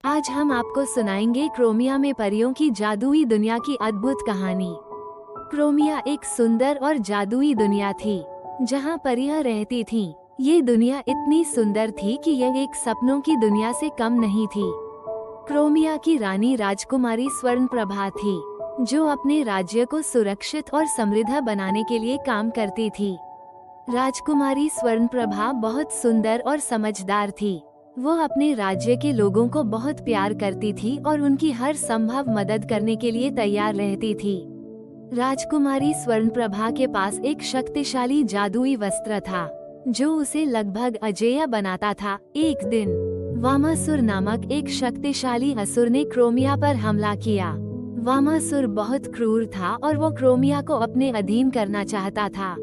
आज हम आपको सुनाएंगे क्रोमिया में परियों की जादुई दुनिया की अद्भुत कहानी। क्रोमिया एक सुंदर और जादुई दुनिया थी जहां परियां रहती थीं। ये दुनिया इतनी सुंदर थी कि यह एक सपनों की दुनिया से कम नहीं थी। क्रोमिया की रानी राजकुमारी स्वर्णप्रभा थी, जो अपने राज्य को सुरक्षित और समृद्ध बनाने के लिए काम करती थी। राजकुमारी स्वर्णप्रभा बहुत सुंदर और समझदार थी। वो अपने राज्य के लोगों को बहुत प्यार करती थी और उनकी हर संभव मदद करने के लिए तैयार रहती थी। राजकुमारी स्वर्णप्रभा के पास एक शक्तिशाली जादुई वस्त्र था, जो उसे लगभग अजेय बनाता था। एक दिन वामासुर नामक एक शक्तिशाली असुर ने क्रोमिया पर हमला किया। वामासुर बहुत क्रूर था और वो क्रोमिया को अपने अधीन करना चाहता था।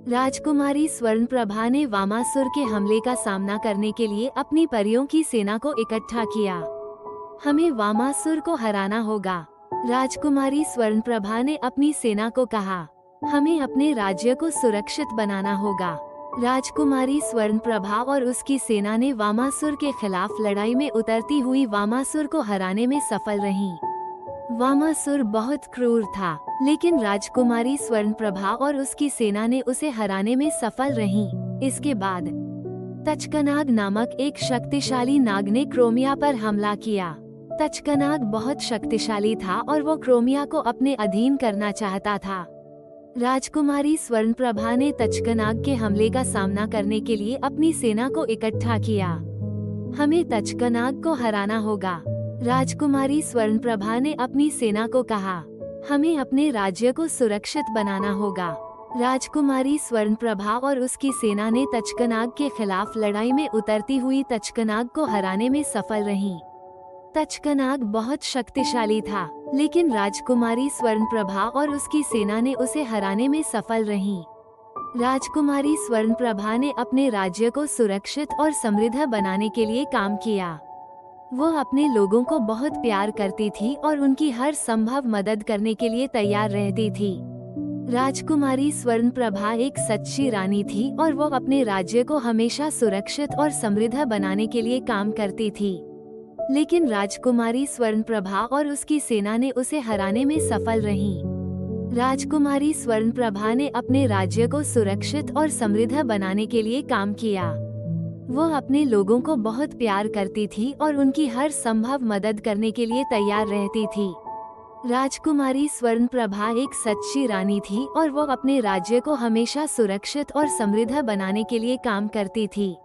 राजकुमारी स्वर्णप्रभा ने वामासुर के हमले का सामना करने के लिए अपनी परियों की सेना को इकट्ठा किया। हमें वामासुर को हराना होगा, राजकुमारी स्वर्णप्रभा ने अपनी सेना को कहा। हमें अपने राज्य को सुरक्षित बनाना होगा। राजकुमारी स्वर्णप्रभा और उसकी सेना ने वामासुर के खिलाफ लड़ाई में उतरती हुई वामासुर को हराने में सफल रहीं। वामासुर बहुत क्रूर था, लेकिन राजकुमारी स्वर्णप्रभा और उसकी सेना ने उसे हराने में सफल रहीं। इसके बाद तचकनाग नामक एक शक्तिशाली नाग ने क्रोमिया पर हमला किया। तचकनाग बहुत शक्तिशाली था और वो क्रोमिया को अपने अधीन करना चाहता था। राजकुमारी स्वर्णप्रभा ने तचकनाग के हमले का सामना करने के लिए अपनी सेना को इकट्ठा किया। हमें तचकनाग को हराना होगा, राजकुमारी स्वर्णप्रभा ने अपनी सेना को कहा। हमें अपने राज्य को सुरक्षित बनाना होगा। राजकुमारी स्वर्णप्रभा और उसकी सेना ने तचकनाग के खिलाफ लड़ाई में उतरती हुई तचकनाग को हराने में सफल रहीं। तचकनाग बहुत शक्तिशाली था, लेकिन राजकुमारी स्वर्णप्रभा और उसकी सेना ने उसे हराने में सफल रहीं। राजकुमारी स्वर्णप्रभा ने अपने राज्य को सुरक्षित और समृद्ध बनाने के लिए काम किया। वो अपने लोगों को बहुत प्यार करती थी और उनकी हर संभव मदद करने के लिए तैयार रहती थी। राजकुमारी स्वर्णप्रभा एक सच्ची रानी थी और वो अपने राज्य को हमेशा सुरक्षित और समृद्ध बनाने के लिए काम करती थी। लेकिन राजकुमारी स्वर्णप्रभा और उसकी सेना ने उसे हराने में सफल रहीं। राजकुमारी स्वर्णप्रभा ने अपने राज्य को सुरक्षित और समृद्ध बनाने के लिए काम किया। वो अपने लोगों को बहुत प्यार करती थी और उनकी हर संभव मदद करने के लिए तैयार रहती थी। राजकुमारी स्वर्णप्रभा एक सच्ची रानी थी और वो अपने राज्य को हमेशा सुरक्षित और समृद्ध बनाने के लिए काम करती थी।